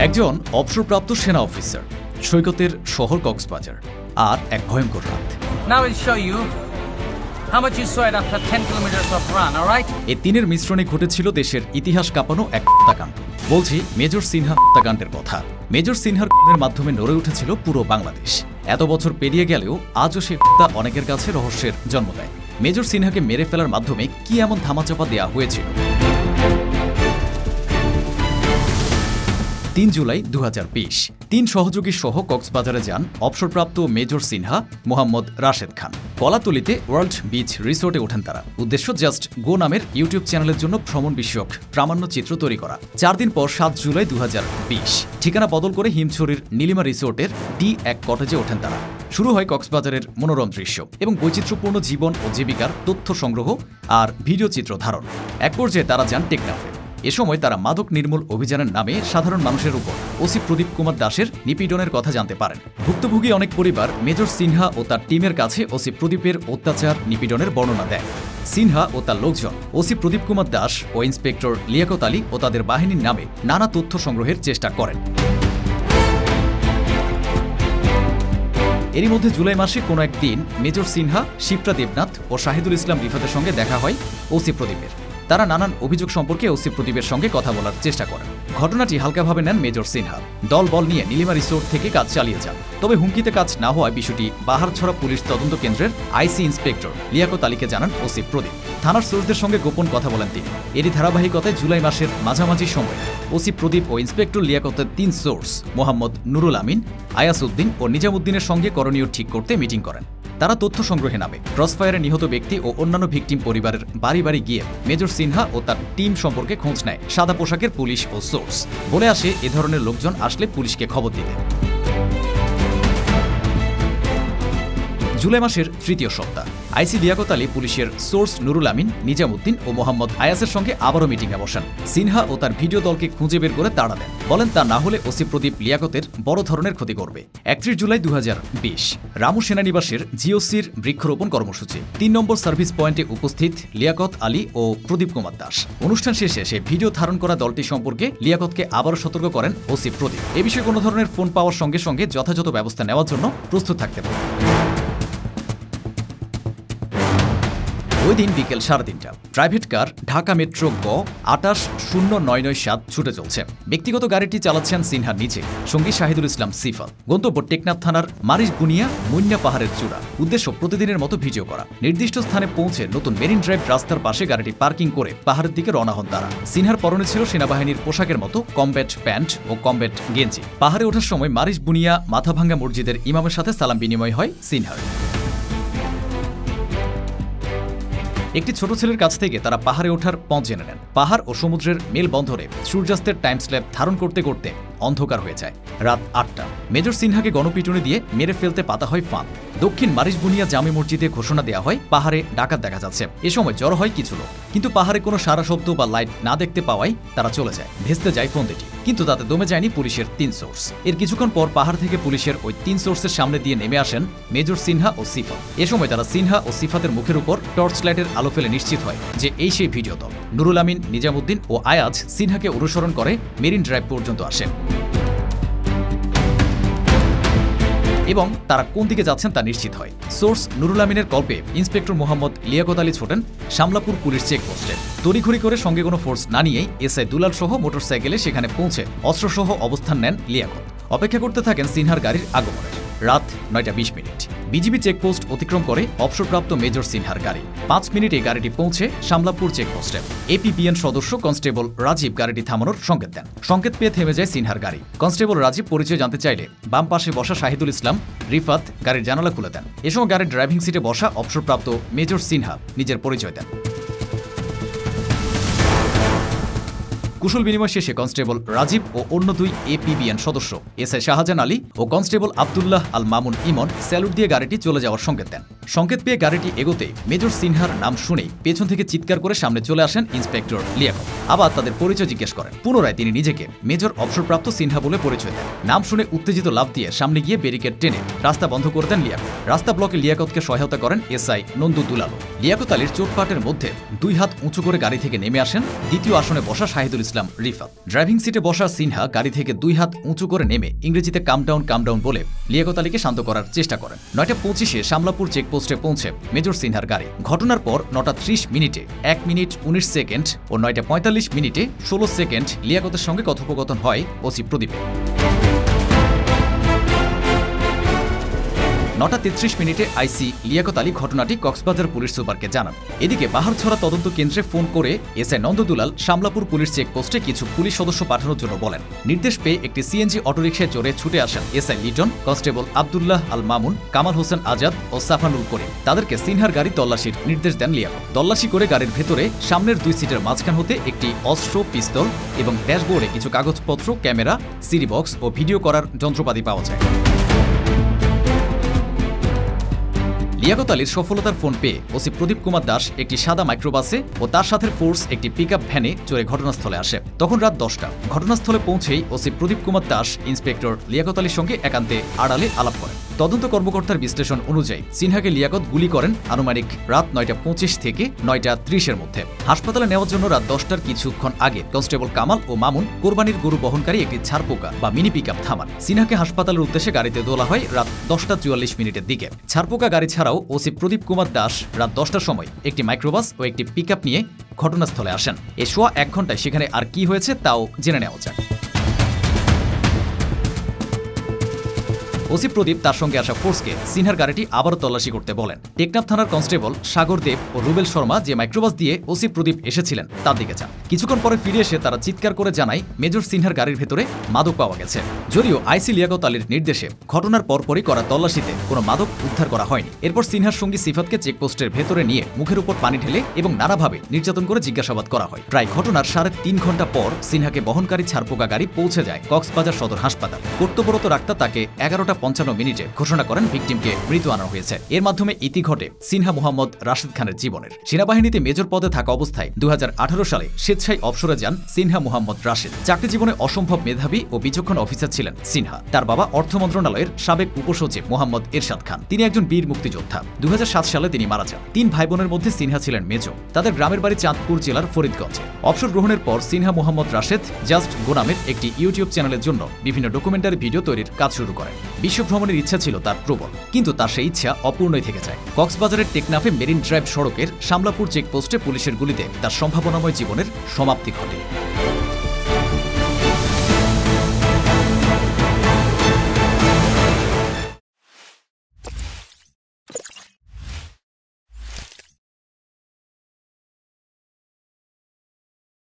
একজন অবসরপ্রাপ্ত সেনা অফিসার, সৈকতের শহর কক্সবাজার, আর এক ভয়ঙ্কর রাত। এই তিনের মিশ্রণে ঘটেছিল দেশের ইতিহাস কাঁপানো এক হত্যাকাণ্ড। বলছি মেজর সিনহা হত্যাকাণ্ডের কথা। মেজর সিনহার খুনের মাধ্যমে নড়ে উঠেছিল পুরো বাংলাদেশ। এত বছর পেরিয়ে গেলেও আজও সে হত্যা অনেকের কাছে রহস্যের জন্ম দেয়। মেজর সিনহাকে মেরে ফেলার মাধ্যমে কি এমন ধামাচাপা দেয়া হয়েছিল? ৩ জুলাই ২০২০ তিন সহযোগী সহ কক্সবাজারে যান অবসরপ্রাপ্ত major Sinha, Mohammad Rashed Khan. কলাতলিতে world beach রিসোর্টে ওঠেন তারা। উদ্দেশ্য জাস্ট গো নামের ইউটিউব চ্যানেলের জন্য ভ্রমণ বিষয়ক প্রামাণ্য চিত্র তৈরি করা। ৪ দিন পর ৭ জুলাই ২০২০ ঠিকানা বদল করে হিমছড়ির নীলিমা রিসোর্টের D1 কটেজে ওঠেন তারা। শুরু হয় কক্সবাজারের মনোরম দৃশ্য এবং বৈচিত্র্যপূর্ণ জীবন ও জীবিকার তথ্য সংগ্রহ আর ভিডিও চিত্র ধারণ। এক পর্যায়ে তারা যান টেকনাফে। এ সময় তারা মাদক নির্মূল অভিযানের নামে সাধারণ মানুষের উপর ওসি প্রদীপ কুমার দাসের নিপীড়নের কথা জানতে পারেন। ভুক্তভোগী অনেক পরিবার মেজর সিনহা ও তার টিমের কাছে ওসি প্রদীপের অত্যাচার নিপীড়নের বর্ণনা দেয়। সিনহা ও তার লোকজন ওসি প্রদীপ কুমার দাস ও ইন্সপেক্টর লিয়াকত আলী ও তাদের বাহিনীর নামে নানা তথ্য সংগ্রহের চেষ্টা করেন। এরই মধ্যে জুলাই মাসে কোনো একদিন মেজর সিনহা, শিপ্রা দেবনাথ ও শাহিদুল ইসলাম রিফাতের সঙ্গে দেখা হয় ওসি প্রদীপের। তারা নানান অভিযোগ সম্পর্কে ওসি প্রদীপের সঙ্গে কথা বলার চেষ্টা করেন। ঘটনাটি হালকাভাবে নেন মেজর সিনহা। দল বল নিয়ে নীলিমা রিসোর্ট থেকে কাজ চালিয়ে যান। তবে হুমকিতে কাজ না হওয়ায় বিষয়টি বাহারছড়া পুলিশ তদন্ত কেন্দ্রের আইসি ইন্সপেক্টর লিয়াকত আলীকে জানান ওসি প্রদীপ। থানার সোর্সদের সঙ্গে গোপন কথা বলেন তিনি। এরই ধারাবাহিকতায় জুলাই মাসের মাঝামাঝি সময়ে ওসি প্রদীপ ও ইন্সপেক্টর লিয়াকতের ৩ সোর্স মোহাম্মদ নুরুল আমিন, আয়াস উদ্দিন ও নিজামুদ্দিনের সঙ্গে করণীয় ঠিক করতে মিটিং করেন। তারা তথ্য সংগ্রহে নামে। ক্রসফায়ারে নিহত ব্যক্তি ও অন্যান্য ভিকটিম পরিবারের বাড়ি বাড়ি গিয়ে মেজর সিনহা ও তার টিম সম্পর্কে খোঁজ নেয় সাদা পোশাকের পুলিশ ও সোর্স। বলে আসে এ ধরনের লোকজন আসলে পুলিশকে খবর দিতে। জুলাই মাসের তৃতীয় সপ্তাহ আইসি লিয়াকত আলী পুলিশের সোর্স নুরুল আমিন, নিজামুদ্দিন ও মোহাম্মদ আয়াসের সঙ্গে আবারও মিটিংয়ে বসেন। সিনহা ও তার ভিডিও দলকে খুঁজে বের করে তাড়া দেন। বলেন তা না হলে ওসি প্রদীপ লিয়াকতের বড় ধরনের ক্ষতি করবে। ৩১ জুলাই ২০২০ রামু সেনানিবাসের জিওসির বৃক্ষরোপণ কর্মসূচি। ৩ নম্বর সার্ভিস পয়েন্টে উপস্থিত লিয়াকত আলী ও প্রদীপ কুমার দাস। অনুষ্ঠান শেষে সে ভিডিও ধারণ করা দলটি সম্পর্কে লিয়াকতকে আবারও সতর্ক করেন ওসি প্রদীপ। এ বিষয়ে কোনো ধরনের ফোন পাওয়ার সঙ্গে সঙ্গে যথাযথ ব্যবস্থা নেওয়ার জন্য প্রস্তুত থাকতে বলেন। ওই দিন বিকেল 3:30 প্রাইভেট কার ঢাকা মেট্রো গ ২৮09৯৭ ছুটে চলছে। ব্যক্তিগত গাড়িটি চালাচ্ছেন সিনহা নিজে, সঙ্গী শাহিদুল ইসলাম সিফাত। গন্তব্য টেকনাফ থানার মারিশ বুনিয়া মুন্না পাহাড়ের চূড়া। উদ্দেশ্য প্রতিদিনের মতো ভিডিও করা। নির্দিষ্ট স্থানে পৌঁছে নতুন মেরিন ড্রাইভ রাস্তার পাশে গাড়িটি পার্কিং করে পাহাড়ের দিকে রওনা হন তারা। সিনহার পরনে ছিল সেনাবাহিনীর পোশাকের মতো কমব্যাট প্যান্ট ও কমব্যাট গেঞ্জি। পাহাড়ে ওঠার সময় মারিশ বুনিয়া মাথাভাঙ্গা মসজিদের ইমামের সাথে সালাম বিনিময় হয় সিনহার। একটি ছোট ছেলের কাছ থেকে তারা পাহাড়ে ওঠার পথ জেনে নেন। পাহাড় ও সমুদ্রের মেলবন্ধরে সূর্যাস্তের টাইম স্ল্যাব ধারণ করতে করতে অন্ধকার হয়ে যায়। রাত ৮টা মেজর সিনহাকে গণপিটুনি দিয়ে মেরে ফেলতে পাতা হয় ফাঁদ। দক্ষিণ মারিশ বুনিয়া জামে মসজিদে ঘোষণা দেওয়া হয় পাহাড়ে ডাকাত দেখা যাচ্ছে। এ সময় জড়ো হয় কিছু লোক, কিন্তু পাহাড়ে কোনো সারা শব্দ বা লাইট না দেখতে পাওয়ায় তারা চলে যায়। ভেস্তে যায় ফন্দিটি, কিন্তু তাতে দমে যায়নি পুলিশের ৩ সোর্স। এর কিছুক্ষণ পর পাহাড় থেকে পুলিশের ওই ৩ সোর্সের সামনে দিয়ে নেমে আসেন মেজর সিনহা ও সিফাত। এ সময় তারা সিনহা ও সিফাতের মুখের উপর টর্চ লাইটের আলো ফেলে নিশ্চিত হয় যে এই সেই ভিডিও দল। নুরুল আমিন, নিজামুদ্দিন ও আয়াজ সিনহাকে অনুসরণ করে মেরিন ড্রাইভ পর্যন্ত আসেন এবং তারা কোন দিকে যাচ্ছেন তা নিশ্চিত হয়। সোর্স নুরুল আমিনের কল্পে ইন্সপেক্টর মোহাম্মদ লিয়াকত আলী ছোটেন শামলাপুর পুলিশ চেকপোস্টে। তড়িঘড়ি করে সঙ্গে কোনো ফোর্স না নিয়েই এসআই দুলাল সহ মোটরসাইকেলে সেখানে পৌঁছে অস্ত্রসহ অবস্থান নেন লিয়াকত। অপেক্ষা করতে থাকেন সিনহার গাড়ির আগমনের। রাত ৯টা ২০ বিজিবি চেকপোস্ট অতিক্রম করে অবসরপ্রাপ্ত মেজর সিনহার গাড়ি। ৫ মিনিটে গাড়িটি পৌঁছে শামলাপুর চেকপোস্টে। এপিবিএন সদস্য কনস্টেবল রাজীব গাড়িটি থামানোর সংকেত দেন। সংকেত পেয়ে থেমে যায় সিনহার গাড়ি। কনস্টেবল রাজীব পরিচয় জানতে চাইলে বাম পাশে বসা শাহিদুল ইসলাম রিফাত গাড়ির জানালা খুলে দেন। এ সময় গাড়ির ড্রাইভিং সিটে বসা অবসরপ্রাপ্ত মেজর সিনহা নিজের পরিচয় দেন। কুশল বিনিময় শেষে কনস্টেবল রাজীব ও অন্য 2 এপিবিএন সদস্য এসআই শাহজাহান আলী ও কনস্টেবল আবদুল্লাহ আল মামুন ইমন স্যালুট দিয়ে গাড়িটি চলে যাওয়ার সংকেত দেন। সংকেত পেয়ে গাড়িটি এগোতে মেজর সিনহার নাম শুনেই পেছন থেকে চিৎকার করে সামনে চলে আসেন ইন্সপেক্টর লিয়াকত। আবার তাদের পরিচয় জিজ্ঞেস করেন। পুনরায় তিনি নিজেকে মেজর অবসরপ্রাপ্ত সিনহা বলে পরিচয় দেন। নাম শুনে উত্তেজিত লাফ দিয়ে সামনে গিয়ে ব্যারিকেড টেনে রাস্তা বন্ধ করে দেন লিয়াকত। রাস্তা ব্লকে লিয়াকতকে সহায়তা করেন এসআই নন্দু দুলালো। লিয়াকত আলীর চোটপাটের মধ্যে 2 হাত উঁচু করে গাড়ি থেকে নেমে আসেন দ্বিতীয় আসনে বসা শাহিদুল ইসলাম রিফাত। ড্রাইভিং সিটে বসা সিনহা গাড়ি থেকে 2 হাত উঁচু করে নেমে ইংরেজিতে কাম ডাউন বলে লিয়াকত আলীকে শান্ত করার চেষ্টা করেন। 9:25-এ শামলাপুর চেকপোস্টে পৌঁছে মেজর সিনহার গাড়ি। ঘটনার পর 9:30 1 মিনিট 19 সেকেন্ড ও 9:45 16 সেকেন্ড লিয়াকতের সঙ্গে কথোপকথন হয় ওসি প্রদীপের। 9:33 আইসি লিয়াকত আলী ঘটনাটি কক্সবাজার পুলিশ সুপারকে জানান। এদিকে বাহারছড়া তদন্ত কেন্দ্রে ফোন করে এসআই নন্দদুলাল শামলাপুর পুলিশ চেকপোস্টে কিছু পুলিশ সদস্য পাঠানোর জন্য বলেন। নির্দেশ পেয়ে একটি সিএনজি অটোরিকশায় চড়ে ছুটে আসেন এসআই লিটন, কনস্টেবল আব্দুল্লাহ আল মামুন, কামাল হোসেন আজাদ ও সাফানুল করিম। তাদেরকে সিনহার গাড়ি তল্লাশির নির্দেশ দেন লিয়াকত। তল্লাশি করে গাড়ির ভেতরে সামনের 2 সিটের মাঝখান হতে একটি অস্ত্র, পিস্তল এবং ড্যাশবোর্ডে কিছু কাগজপত্র, ক্যামেরা, সিডি বক্স ও ভিডিও করার যন্ত্রপাতি পাওয়া যায়। লিয়াকত আলীর সফলতার ফোন পেয়ে ওসি প্রদীপ কুমার দাস একটি সাদা মাইক্রোবাসে ও তার সাথে ফোর্স একটি পিকআপ ভ্যানে চড়ে ঘটনাস্থলে আসে। তখন রাত 10টা। ঘটনাস্থলে পৌঁছেই ওসি প্রদীপ কুমার দাস ইন্সপেক্টর লিয়াকত আলীর সঙ্গে একান্তে আড়ালে আলাপ করেন। তদন্ত কর্মকর্তার বিশ্লেষণ অনুযায়ী সিনহাকে লিয়াকত গুলি করেন আনুমানিক রাত 9:25 থেকে 9:30-এর মধ্যে। হাসপাতালে নেওয়ার জন্য রাত 10টার কিছুক্ষণ আগে কনস্টেবল কামাল ও মামুন কোরবানির গরু বহনকারী একটি ছারপোকা বা মিনি পিকআপ থামান। সিনহাকে হাসপাতালের উদ্দেশ্যে গাড়িতে তোলা হয় রাত 10:44 দিকে। ছারপোকা গাড়ি ছাড়াও ওসি প্রদীপ কুমার দাস রাত 10টার সময় একটি মাইক্রোবাস ও একটি পিকআপ নিয়ে ঘটনাস্থলে আসেন। এ সোয়া 1 ঘন্টায় সেখানে আর কি হয়েছে তাও জেনে নেওয়া যায়। ওসি প্রদীপ তার সঙ্গে আসা ফোর্সকে সিনহার গাড়িটি আবারও তল্লাশি করতে বলেন। টেকনাফ থানার কনস্টেবল সাগর দেব ও রুবেল শর্মা যে মাইক্রোবাস দিয়ে ওসি প্রদীপ এসেছিলেন তার দিকে যান। কিছুক্ষণ পরে ফিরে এসে তারা চিৎকার করে জানায় মেজর সিনহার গাড়ির ভেতরে মাদক পাওয়া গেছে। যদিও আইসি লিয়াকত আলীর নির্দেশে ঘটনার পরপরই করা তল্লাশিতে কোনো মাদক উদ্ধার করা হয়নি। এরপর সিনহার সঙ্গী সিফাতকে চেকপোস্টের ভেতরে নিয়ে মুখের উপর পানি ঢেলে এবং নানাভাবে নির্যাতন করে জিজ্ঞাসাবাদ করা হয়। প্রায় ঘটনার 3.5 ঘন্টা পর সিনহাকে বহনকারী ছারপোকা গাড়ি পৌঁছে যায় কক্সবাজার সদর হাসপাতাল। কর্তব্যরত ডাক্তার তাকে 11:55 ঘোষণা করেন ভিকটিমকে মৃত আনা হয়েছে। এর মাধ্যমে ইতি ঘটে সিনহা মোহাম্মদ রাশেদ খানের জীবনের। সেনাবাহিনীতে মেজর পদে থাকা অবস্থায় 2018 সালে স্বেচ্ছায় অবসরে যান সিনহা মোহাম্মদ রাশেদ। চাকরি জীবনে অসম্ভব মেধাবী ও বিচক্ষণ অফিসার ছিলেন সিনহা। তার বাবা অর্থ মন্ত্রণালয়ের সাবেক উপসচিব মোহাম্মদ এরশাদ খান। তিনি একজন বীর মুক্তিযোদ্ধা। 2007 সালে তিনি মারা যান। 3 ভাই বোনের মধ্যে সিনহা ছিলেন মেজো। তাদের গ্রামের বাড়ি চাঁদপুর জেলার ফরিদগঞ্জে। অবসর গ্রহণের পর সিনহা মোহাম্মদ রাশেদ জাস্ট গো নামের একটি ইউটিউব চ্যানেলের জন্য বিভিন্ন ডকুমেন্টারি ভিডিও তৈরির কাজ শুরু করেন। বিশ্ব ভ্রমণের ইচ্ছা ছিল তার প্রবল, কিন্তু তার সেই ইচ্ছা অপূর্ণই থেকে যায়। কক্সবাজারের টেকনাফে মেরিন ড্রাইভ সড়কের শামলাপুর চেকপোস্টে পুলিশের গুলিতে তার সম্ভাবনাময় জীবনের সমাপ্তি ঘটে।